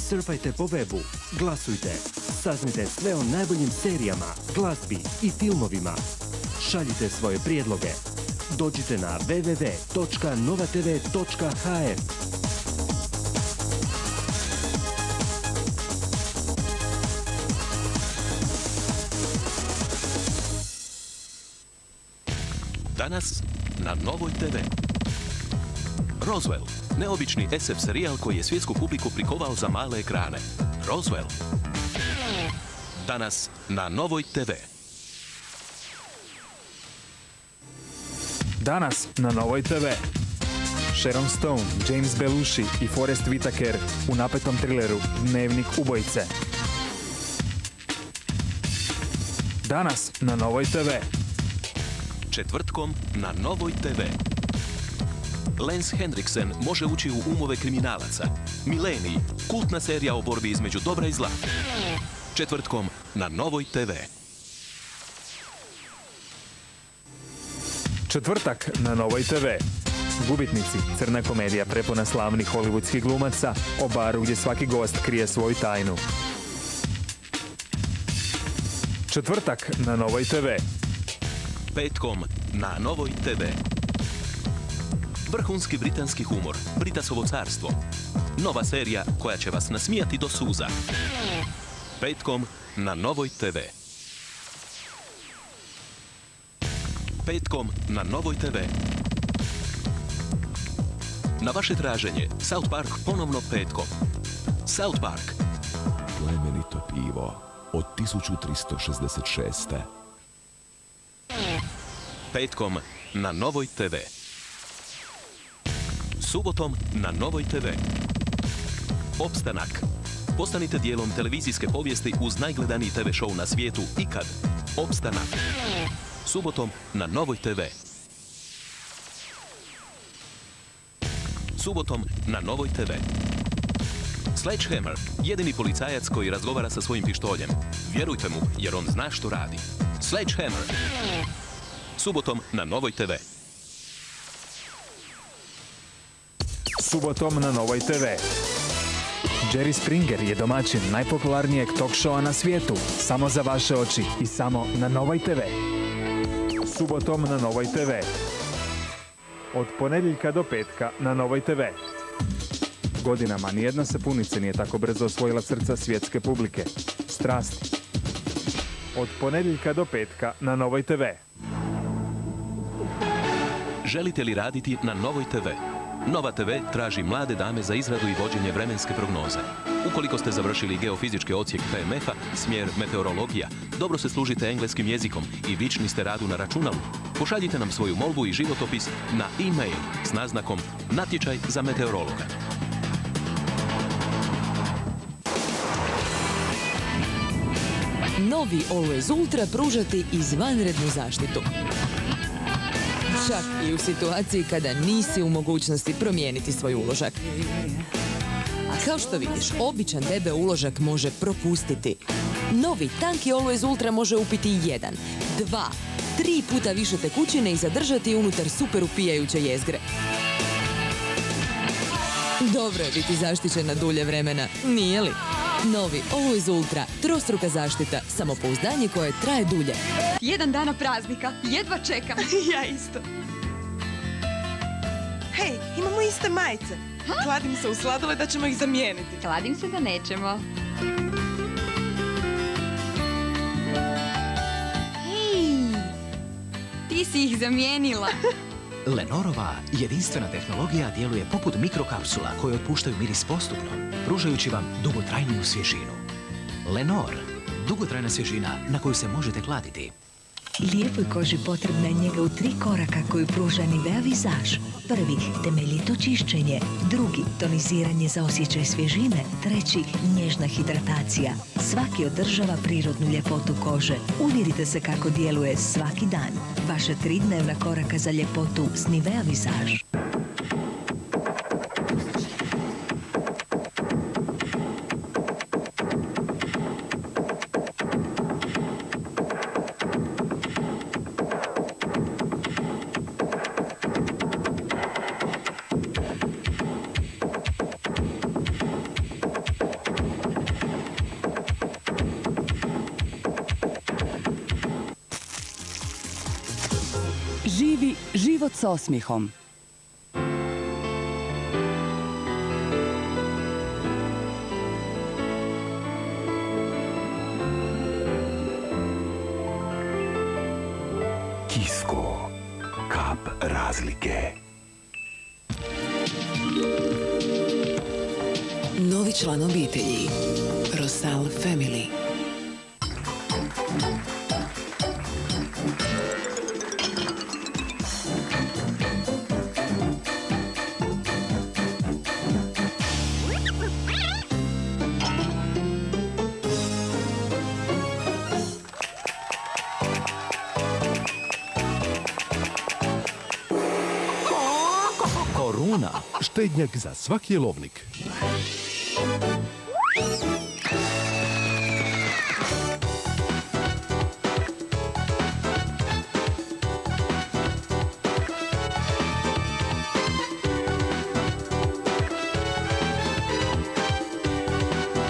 Surfajte po webu, glasujte, saznite sve o najboljim serijama, glazbi i filmovima. Šaljite svoje prijedloge. Dođite na www.novatv.hr. Danas na Novoj TV. Roswell, neobični SF serijal koji je svjetsku publiku prikovao za male ekrane. Roswell. Danas na Novoj TV. Danas na Novoj TV. Sharon Stone, James Belushi i Forest Whitaker u napetom trileru Dnevnik ubojice. Danas na Novoj TV. Četvrtkom na Novoj TV. Lance Henriksen može ući u umove kriminalaca. Milenij, kultna serija o borbi između dobra i zla. Četvrtkom na Novoj TV. Četvrtak na Novoj TV. Gubitnici, crna komedija prepuna slavnih hollywoodskih glumaca o baru gdje svaki gost krije svoju tajnu. Četvrtak na Novoj TV. Petkom na Novoj TV. Vrhunski britanski humor, Britasovo carstvo. Nova serija koja će vas nasmijati do suza. Petkom na Novoj TV. Petkom na Novoj TV. Na vaše traženje, South Park ponovno petkom. South Park. Plemenito pivo od 1366. Petkom na Novoj TV. Subotom na Novoj TV. Opstanak. Postanite dijelom televizijske povijesti uz najgledaniji TV show na svijetu ikad. Opstanak. Subotom na Novoj TV. Subotom na Novoj TV. Sledgehammer, jedini policajac koji razgovara sa svojim pištoljem. Vjerujte mu, jer on zna što radi. Sledgehammer. Subotom na Novoj TV. Subotom na Novoj TV. Jerry Springer je domaćin najpopularnijeg talk showa na svijetu. Samo za vaše oči i samo na Novoj TV. Subotom na Novoj TV. Od ponedjeljka do petka na Novoj TV. Godinama nijedna sapunica nije tako brzo osvojila srca svjetske publike. Strasti. Od ponedjeljka do petka na Novoj TV. Želite li raditi na Novoj TV? Nova TV traži mlade dame za izradu i vođenje vremenske prognoze. Ukoliko ste završili geofizički odsjek PMF-a, smjer meteorologija, dobro se služite engleskim jezikom i vični ste radu na računalu, pošaljite nam svoju molbu i životopis na e-mail s naznakom natječaj za meteorologa. Novi Always Ultra pružati izvanrednu zaštitu. Čak i u situaciji kada nisi u mogućnosti promijeniti svoj uložak. Kao što vidiš, običan debe uložak može propustiti. Novi tanki Always Ultra može upiti 1, 2, 3 puta više tekućine i zadržati unutar super upijajuće jezgre. Dobro je biti zaštićen na dulje vremena, nije li? Novi Always Ultra, trostruka zaštita, samopouzdanje koje traje dulje. 1 dana praznika, jedva čekam. Ja isto. Hej, imamo iste majice. Kladim se u sladole da ćemo ih zamijeniti. Kladim se da nećemo. Hej, ti si ih zamijenila. Lenorova jedinstvena tehnologija djeluje poput mikrokapsula koje otpuštaju miris postupno, pružajući vam dugotrajniju svježinu. Lenor, dugotrajna svježina na koju se možete kladiti. Lijepoj koži potrebna je njega u 3 koraka koju pruža Nivea Visage. Prvi, temeljito čišćenje. Drugi, toniziranje za osjećaj svježine. Treći, nježna hidratacija. Svaki održava prirodnu ljepotu kože. Uvjerite se kako djeluje svaki dan. Vaša 3-dnevna koraka za ljepotu s Nivea Visage. Živi život s osmijehom. Kisko, kap razlike. Novi član obitelji. Rosal Family. Koruna, štednjak za svaki jelovnik.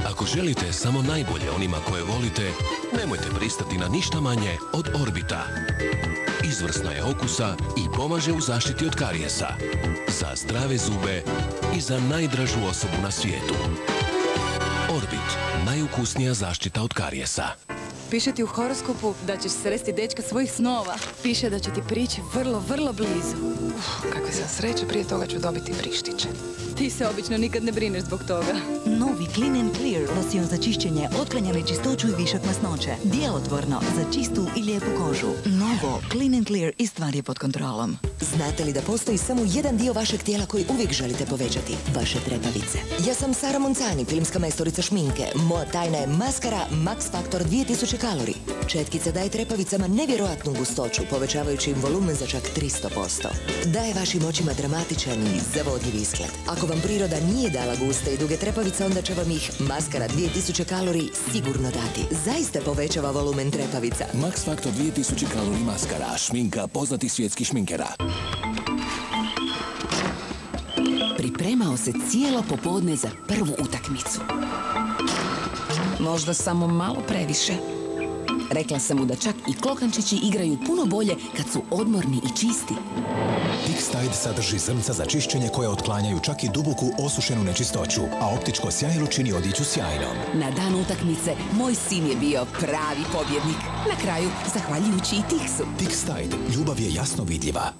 Ako želite samo najbolje onima koje volite, nemojte pristati na ništa manje od Orbita. Izvrsna je okusa i pomaže u zaštiti od karijesa. Za zdrave zube i za najdražu osobu na svijetu. Orbit, najukusnija zaštita od karijesa. Piše ti u horoskopu da ćeš sresti dečka svojih snova. Piše da će ti prići vrlo, vrlo blizu. Kakve sam sreće, prije toga ću dobiti vrištiće. Ti se obično nikad ne brineš zbog toga. Novi Clean & Clear losion za čišćenje otklanja nečistoću i višak masnoće. Djelotvorno za čistu i lijepu kožu. Novo Clean & Clear i stvar je pod kontrolom. Znate li da postoji samo jedan dio vašeg tijela koji uvijek želite povećati? Vaše trepavice. Ja sam Sara Moncani, filmska majstorica šminke. Moja tajna je maskara Max Factor 2000 kalori. Četkica daje trepavicama nevjerojatnu gustoću, povećavajući im volumen za čak 300%. Daje vašim očima dramatičan i zavodljiv izgled. Ako vam priroda nije dala guste i duge trepavice, onda će vam ih maskara 2000 kalori sigurno dati. Zaista povećava volumen trepavica. Max Factor 2000 kalori maskara, šminka poznatih svjetskih šminkera. Pripremao se cijelo popodne za prvu utakmicu. Možda samo malo previše. Rekla sam mu da čak i klokančići igraju puno bolje kad su odmorni i čisti. Tixtide sadrži zrnca za čišćenje koje otklanjaju čak i duboku osušenu nečistoću, a optičko sjajilo čini odjeću sjajnom. Na dan utakmice moj sin je bio pravi pobjednik. Na kraju, zahvaljujući i Tixu. Tixtide, ljubav je jasno vidljiva.